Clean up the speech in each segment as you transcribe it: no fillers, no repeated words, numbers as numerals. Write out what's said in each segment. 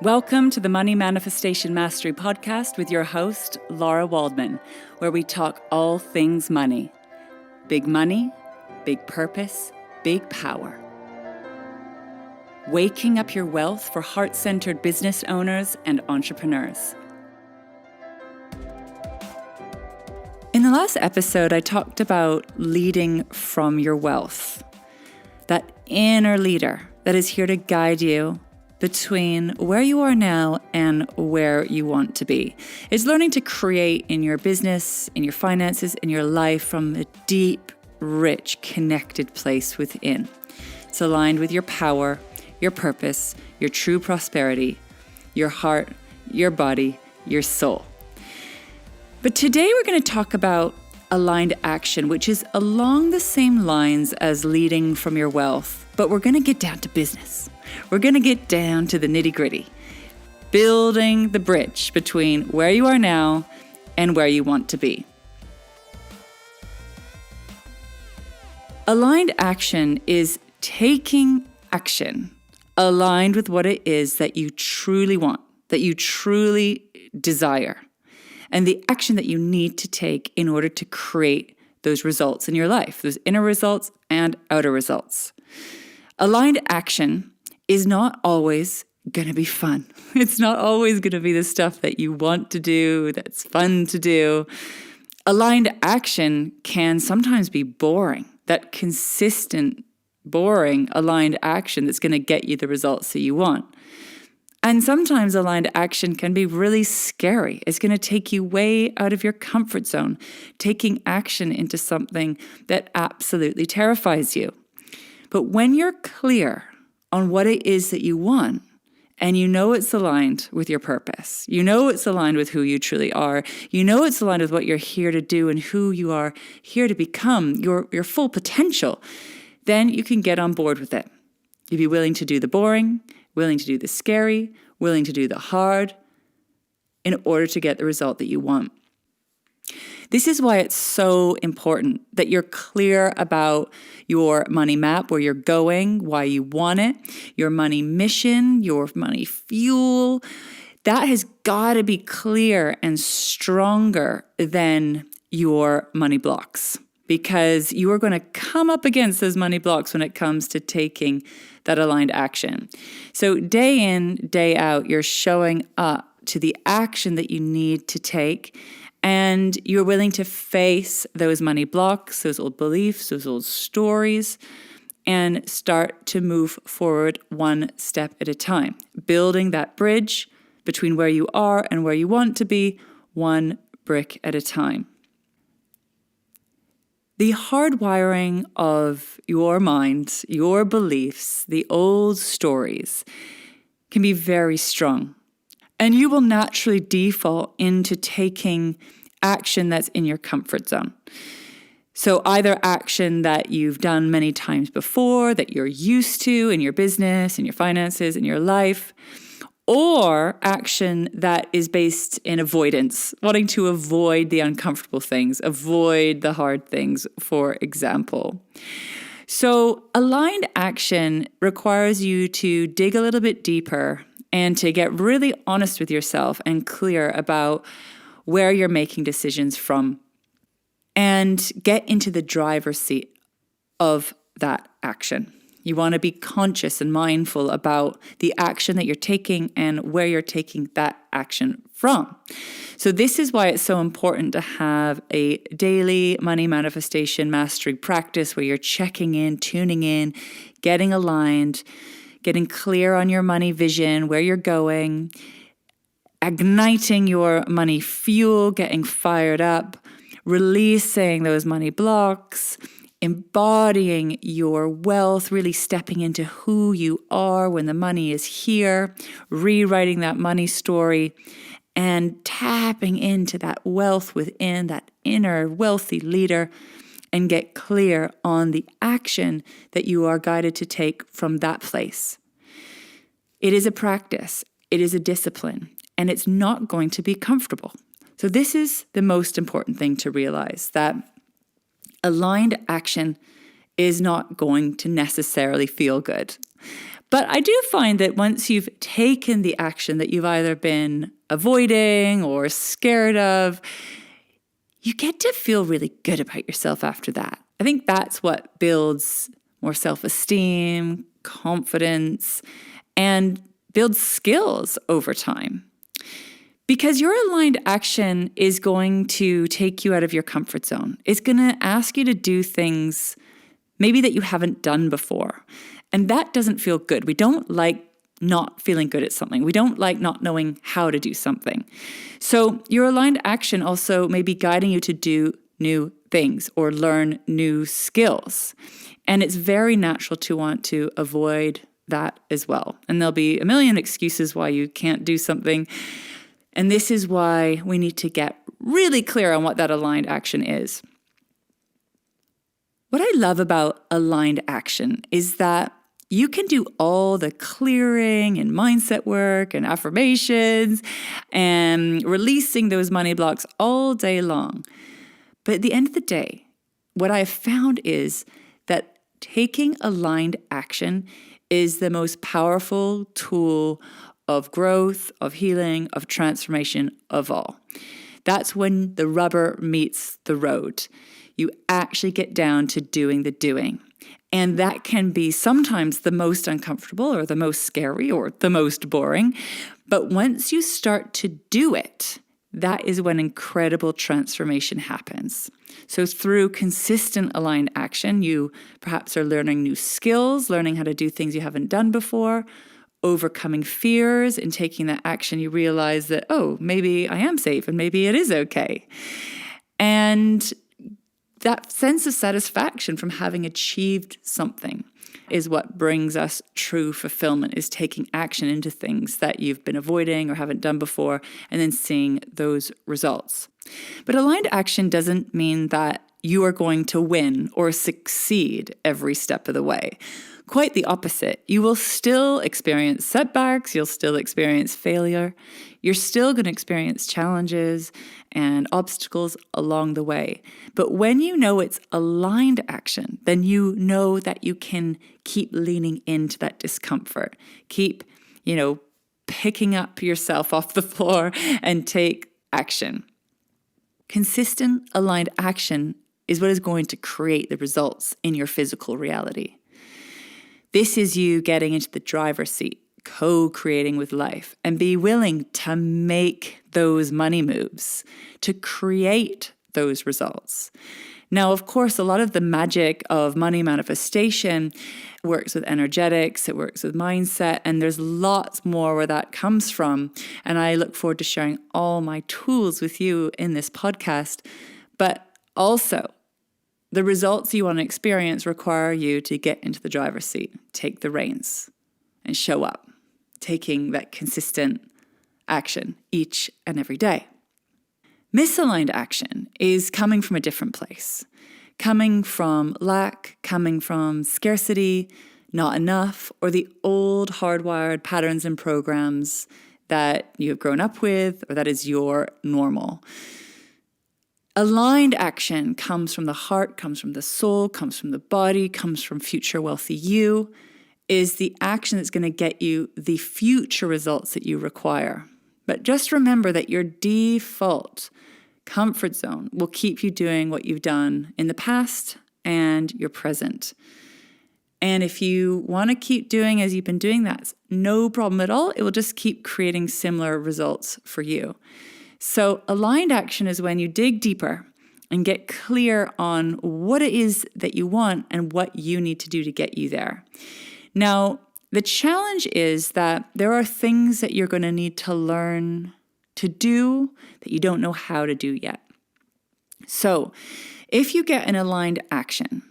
Welcome to the Money Manifestation Mastery Podcast with your host, Lara Waldman, where we talk all things money. Big money, big purpose, big power. Waking up your wealth for heart-centered business owners and entrepreneurs. In the last episode, I talked about leading from your wealth. That inner leader that is here to guide you between where you are now and where you want to be. It's learning to create in your business, in your finances, in your life from a deep, rich, connected place within. It's aligned with your power, your purpose, your true prosperity, your heart, your body, your soul. But today we're going to talk about aligned action, which is along the same lines as leading from your wealth, but we're going to get down to business. We're going to get down to the nitty-gritty, building the bridge between where you are now and where you want to be. Aligned action is taking action aligned with what it is that you truly want, that you truly desire, and the action that you need to take in order to create those results in your life, those inner results and outer results. Aligned action is not always going to be fun. It's not always going to be the stuff that you want to do, that's fun to do. Aligned action can sometimes be boring, that consistent, boring, aligned action that's going to get you the results that you want. And sometimes aligned action can be really scary. It's going to take you way out of your comfort zone, taking action into something that absolutely terrifies you. But when you're clear on what it is that you want, and you know it's aligned with your purpose, you know it's aligned with who you truly are, you know it's aligned with what you're here to do and who you are here to become, your full potential, then you can get on board with it. You'll be willing to do the boring, willing to do the scary, willing to do the hard in order to get the result that you want. This is why it's so important that you're clear about your money map, where you're going, why you want it, your money mission, your money fuel. That has got to be clear and stronger than your money blocks, because you are going to come up against those money blocks when it comes to taking that aligned action. So day in, day out, you're showing up to the action that you need to take, and you're willing to face those money blocks, those old beliefs, those old stories, and start to move forward one step at a time, building that bridge between where you are and where you want to be, one brick at a time. The hardwiring of your mind, your beliefs, the old stories can be very strong. And you will naturally default into taking action that's in your comfort zone. So either action that you've done many times before, that you're used to in your business, in your finances, in your life, or action that is based in avoidance, wanting to avoid the uncomfortable things, avoid the hard things, for example. So aligned action requires you to dig a little bit deeper and to get really honest with yourself and clear about where you're making decisions from, and get into the driver's seat of that action. You want to be conscious and mindful about the action that you're taking and where you're taking that action from. So this is why it's so important to have a daily money manifestation mastery practice where you're checking in, tuning in, getting aligned, getting clear on your money vision, where you're going, igniting your money fuel, getting fired up, releasing those money blocks, embodying your wealth, really stepping into who you are when the money is here, rewriting that money story, and tapping into that wealth within, that inner wealthy leader, and get clear on the action that you are guided to take from that place. It is a practice, it is a discipline, and it's not going to be comfortable. So this is the most important thing to realize, that aligned action is not going to necessarily feel good. But I do find that once you've taken the action that you've either been avoiding or scared of, you get to feel really good about yourself after that. I think that's what builds more self-esteem, confidence, and builds skills over time. Because your aligned action is going to take you out of your comfort zone. It's going to ask you to do things maybe that you haven't done before. And that doesn't feel good. We don't like not feeling good at something. We don't like not knowing how to do something. So your aligned action also may be guiding you to do new things or learn new skills. And it's very natural to want to avoid that as well. And there'll be a million excuses why you can't do something. And this is why we need to get really clear on what that aligned action is. What I love about aligned action is that you can do all the clearing and mindset work and affirmations and releasing those money blocks all day long. But at the end of the day, what I have found is that taking aligned action is the most powerful tool of growth, of healing, of transformation of all. That's when the rubber meets the road. You actually get down to doing the doing. And that can be sometimes the most uncomfortable or the most scary or the most boring. But once you start to do it, that is when incredible transformation happens. So through consistent aligned action, you perhaps are learning new skills, learning how to do things you haven't done before, overcoming fears, and taking that action, you realize that, oh, maybe I am safe and maybe it is okay. And that sense of satisfaction from having achieved something is what brings us true fulfillment, is taking action into things that you've been avoiding or haven't done before, and then seeing those results. But aligned action doesn't mean that you are going to win or succeed every step of the way. Quite the opposite. You will still experience setbacks. You'll still experience failure. You're still going to experience challenges and obstacles along the way. But when you know it's aligned action, then you know that you can keep leaning into that discomfort. Keep, picking up yourself off the floor and take action. Consistent aligned action is what is going to create the results in your physical reality. This is you getting into the driver's seat, co-creating with life, and be willing to make those money moves, to create those results. Now, of course, a lot of the magic of money manifestation works with energetics, it works with mindset, and there's lots more where that comes from. And I look forward to sharing all my tools with you in this podcast. But also, the results you want to experience require you to get into the driver's seat, take the reins, and show up, taking that consistent action each and every day. Misaligned action is coming from a different place, coming from lack, coming from scarcity, not enough, or the old hardwired patterns and programs that you have grown up with, or that is your normal. Aligned action comes from the heart, comes from the soul, comes from the body, comes from future wealthy you, is the action that's going to get you the future results that you require. But just remember that your default comfort zone will keep you doing what you've done in the past and your present. And if you want to keep doing as you've been doing, that's no problem at all. It will just keep creating similar results for you. So aligned action is when you dig deeper and get clear on what it is that you want and what you need to do to get you there. Now, the challenge is that there are things that you're going to need to learn to do that you don't know how to do yet. So if you get an aligned action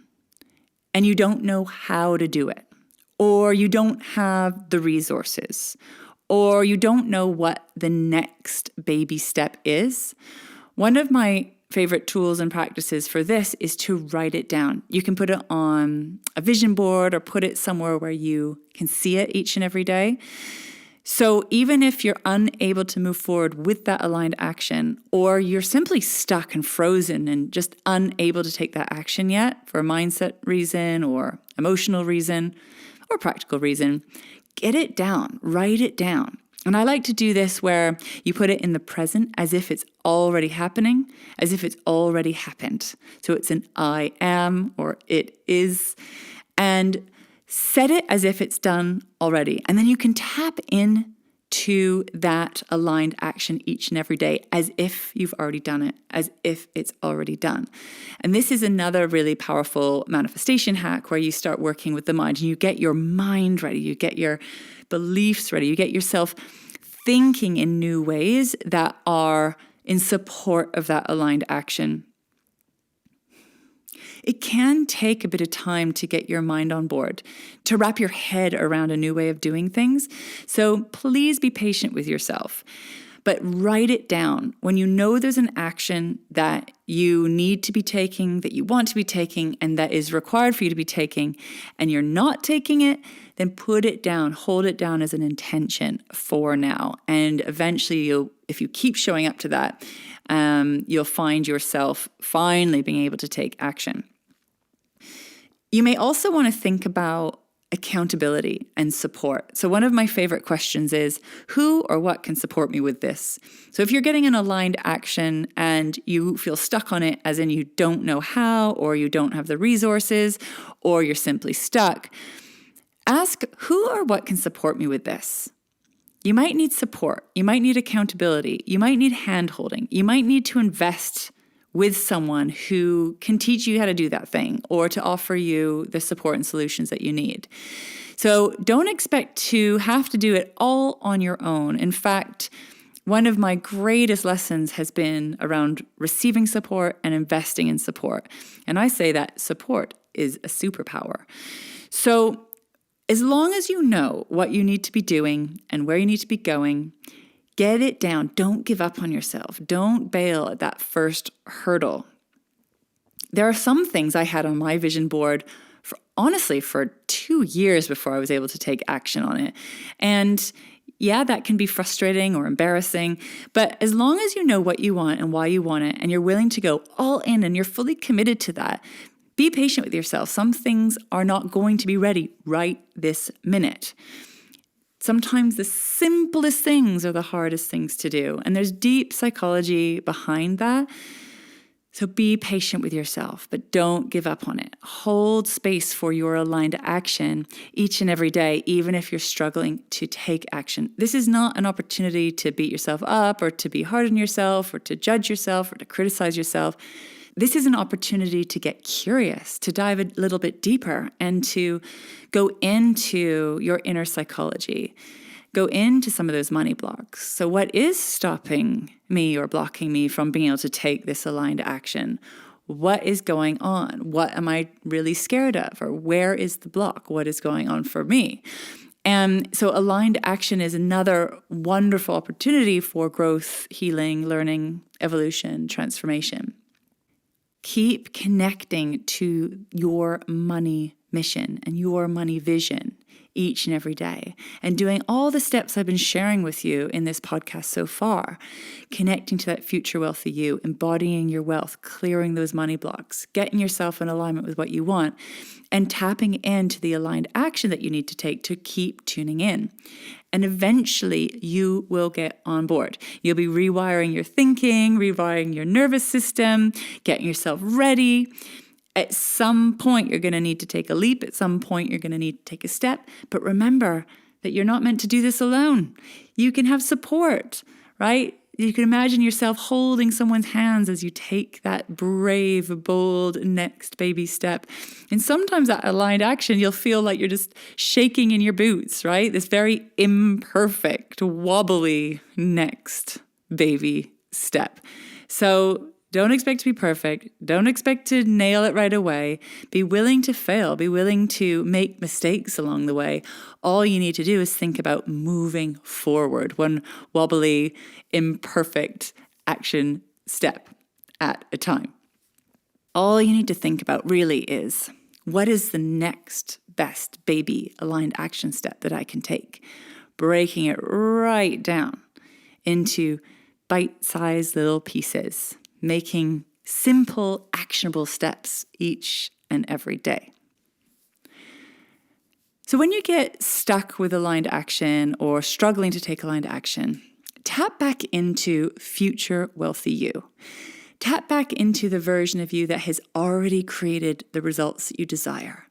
and you don't know how to do it, or you don't have the resources, or you don't know what the next baby step is, one of my favorite tools and practices for this is to write it down. You can put it on a vision board or put it somewhere where you can see it each and every day. So even if you're unable to move forward with that aligned action, or you're simply stuck and frozen and just unable to take that action yet for a mindset reason or emotional reason or practical reason, get it down, write it down. And I like to do this where you put it in the present as if it's already happening, as if it's already happened. So it's an I am or it is, and set it as if it's done already. And then you can tap in to that aligned action each and every day as if you've already done it, as if it's already done. And this is another really powerful manifestation hack where you start working with the mind and you get your mind ready, you get your beliefs ready, you get yourself thinking in new ways that are in support of that aligned action. It can take a bit of time to get your mind on board, to wrap your head around a new way of doing things. So please be patient with yourself, but write it down. When you know there's an action that you need to be taking, that you want to be taking, and that is required for you to be taking, and you're not taking it, then put it down, hold it down as an intention for now. And eventually if you keep showing up to that, you'll find yourself finally being able to take action. You may also want to think about accountability and support. So one of my favorite questions is, who or what can support me with this? So if you're getting an aligned action and you feel stuck on it, as in you don't know how, or you don't have the resources, or you're simply stuck, ask who or what can support me with this. You might need support. You might need accountability. You might need hand-holding. You might need to invest with someone who can teach you how to do that thing or to offer you the support and solutions that you need. So don't expect to have to do it all on your own. In fact, one of my greatest lessons has been around receiving support and investing in support. And I say that support is a superpower. So as long as you know what you need to be doing and where you need to be going, get it down. Don't give up on yourself. Don't bail at that first hurdle. There are some things I had on my vision board for 2 years before I was able to take action on it. And yeah, that can be frustrating or embarrassing, but as long as you know what you want and why you want it, and you're willing to go all in and you're fully committed to that, be patient with yourself. Some things are not going to be ready right this minute. Sometimes the simplest things are the hardest things to do, and there's deep psychology behind that. So be patient with yourself, but don't give up on it. Hold space for your aligned action each and every day, even if you're struggling to take action. This is not an opportunity to beat yourself up or to be hard on yourself or to judge yourself or to criticize yourself. This is an opportunity to get curious, to dive a little bit deeper and to go into your inner psychology, go into some of those money blocks. So what is stopping me or blocking me from being able to take this aligned action? What is going on? What am I really scared of? Or where is the block? What is going on for me? And so aligned action is another wonderful opportunity for growth, healing, learning, evolution, transformation. Keep connecting to your money mission and your money vision each and every day, and doing all the steps I've been sharing with you in this podcast so far, connecting to that future wealthy you, embodying your wealth, clearing those money blocks, getting yourself in alignment with what you want, and tapping into the aligned action that you need to take to keep tuning in. And eventually you will get on board. You'll be rewiring your thinking, rewiring your nervous system, getting yourself ready. At some point, you're going to need to take a leap. At some point, you're going to need to take a step. But remember that you're not meant to do this alone. You can have support, right? You can imagine yourself holding someone's hands as you take that brave, bold next baby step. And sometimes that aligned action, you'll feel like you're just shaking in your boots, right? This very imperfect, wobbly next baby step. So don't expect to be perfect. Don't expect to nail it right away. Be willing to fail. Be willing to make mistakes along the way. All you need to do is think about moving forward, one wobbly, imperfect action step at a time. All you need to think about really is, what is the next best baby aligned action step that I can take? Breaking it right down into bite-sized little pieces, making simple, actionable steps each and every day. So when you get stuck with aligned action or struggling to take aligned action, tap back into future wealthy you. Tap back into the version of you that has already created the results that you desire.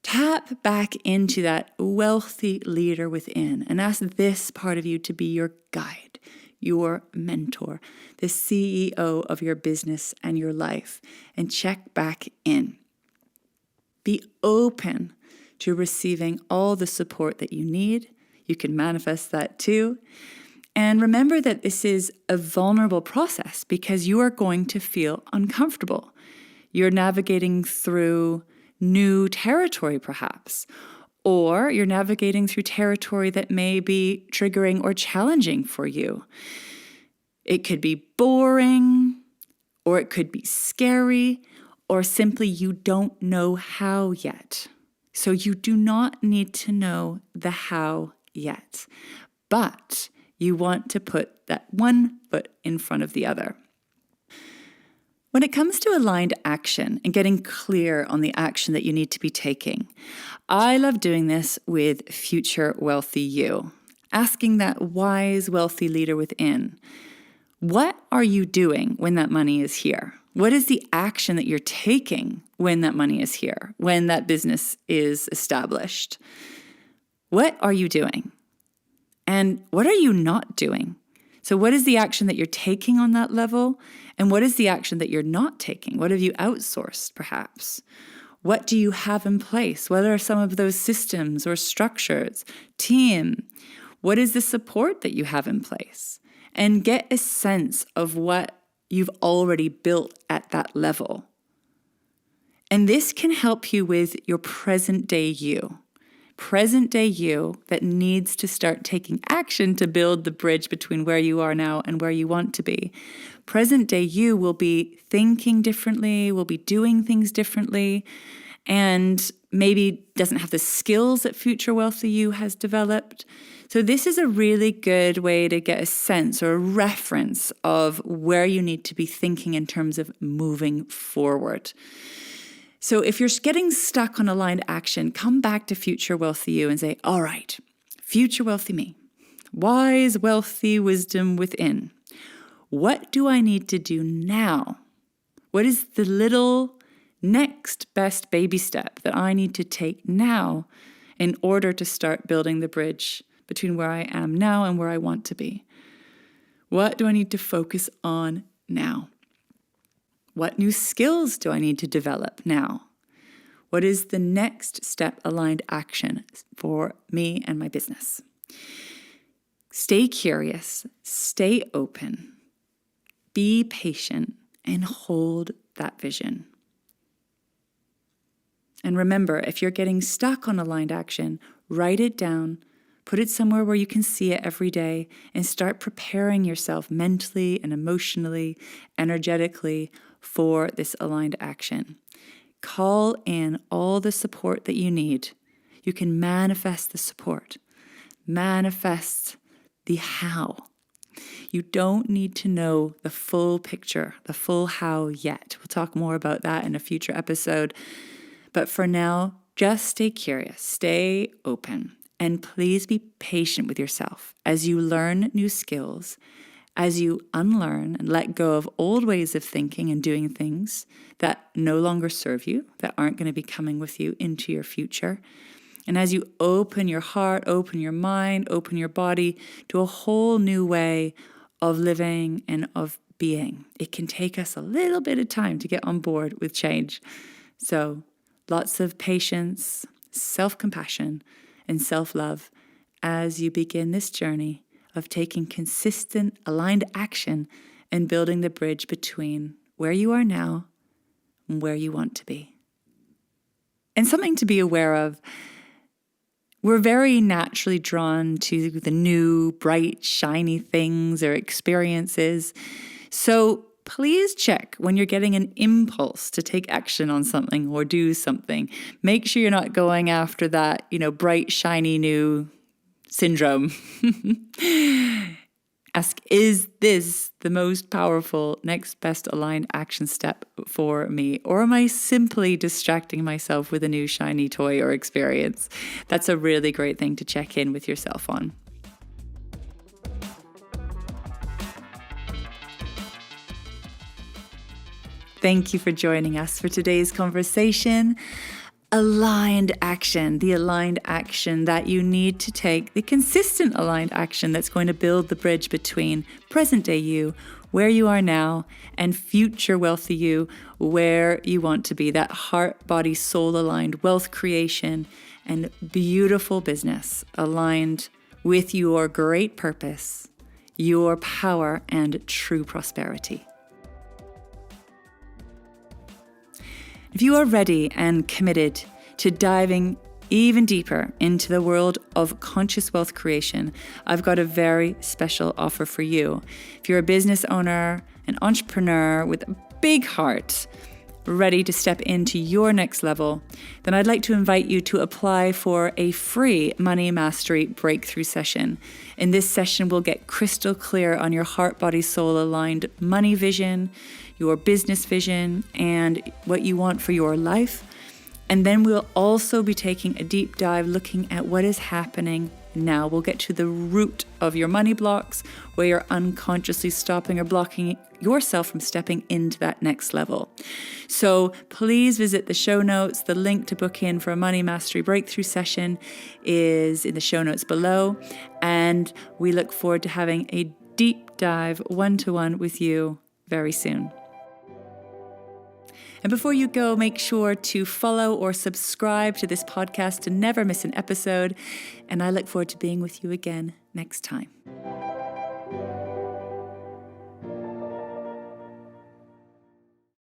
Tap back into that wealthy leader within and ask this part of you to be your guide, your mentor, the CEO of your business and your life, and check back in. Be open to receiving all the support that you need. You can manifest that too. And remember that this is a vulnerable process because you are going to feel uncomfortable. You're navigating through new territory, perhaps, or you're navigating through territory that may be triggering or challenging for you. It could be boring, or it could be scary, or simply you don't know how yet. So you do not need to know the how yet, but you want to put that one foot in front of the other. When it comes to aligned action and getting clear on the action that you need to be taking, I love doing this with future wealthy you, asking that wise, wealthy leader within, what are you doing when that money is here? What is the action that you're taking when that money is here, when that business is established? What are you doing? And what are you not doing? So what is the action that you're taking on that level? And what is the action that you're not taking? What have you outsourced, perhaps? What do you have in place? What are some of those systems or structures, team? What is the support that you have in place? And get a sense of what you've already built at that level. And this can help you with your present day you that needs to start taking action to build the bridge between where you are now and where you want to be. Present day you will be thinking differently, will be doing things differently, and maybe doesn't have the skills that future wealthy you has developed. So this is a really good way to get a sense or a reference of where you need to be thinking in terms of moving forward. So if you're getting stuck on aligned action, come back to future wealthy you and say, all right, future wealthy me, wise, wealthy wisdom within. What do I need to do now? What is the little next best baby step that I need to take now in order to start building the bridge between where I am now and where I want to be? What do I need to focus on now? What new skills do I need to develop now? What is the next step aligned action for me and my business? Stay curious, stay open, be patient, and hold that vision. And remember, if you're getting stuck on aligned action, write it down, put it somewhere where you can see it every day, and start preparing yourself mentally and emotionally, energetically for this aligned action. Call in all the support that you need. You can manifest the support, manifest the how. You don't need to know the full picture, the full how yet. We'll talk more about that in a future episode. But for now, just stay curious, stay open, and please be patient with yourself as you learn new skills, as you unlearn and let go of old ways of thinking and doing things that no longer serve you, that aren't going to be coming with you into your future. And as you open your heart, open your mind, open your body to a whole new way of living and of being. It can take us a little bit of time to get on board with change. So lots of patience, self-compassion, and self-love as you begin this journey of taking consistent, aligned action and building the bridge between where you are now and where you want to be. And something to be aware of, we're very naturally drawn to the new, bright, shiny things or experiences. So please check when you're getting an impulse to take action on something or do something. Make sure you're not going after that, bright, shiny new syndrome. Ask, is this the most powerful next best aligned action step for me? Or am I simply distracting myself with a new shiny toy or experience? That's a really great thing to check in with yourself on. Thank you for joining us for today's conversation. Aligned action, the aligned action that you need to take, the consistent aligned action that's going to build the bridge between present day you, where you are now, and future wealthy you, where you want to be, that heart, body, soul aligned wealth creation and beautiful business aligned with your great purpose, your power, and true prosperity. If you are ready and committed to diving even deeper into the world of conscious wealth creation, I've got a very special offer for you. If you're a business owner, an entrepreneur with a big heart, ready to step into your next level, then I'd like to invite you to apply for a free Money Mastery Breakthrough session. In this session, we'll get crystal clear on your heart, body, soul aligned money vision, your business vision, and what you want for your life. And then we'll also be taking a deep dive looking at what is happening now. We'll get to the root of your money blocks, where you're unconsciously stopping or blocking yourself from stepping into that next level. So please visit the show notes. The link to book in for a Money Mastery Breakthrough session is in the show notes below. And we look forward to having a deep dive one-to-one with you very soon. And before you go, make sure to follow or subscribe to this podcast to never miss an episode. And I look forward to being with you again next time.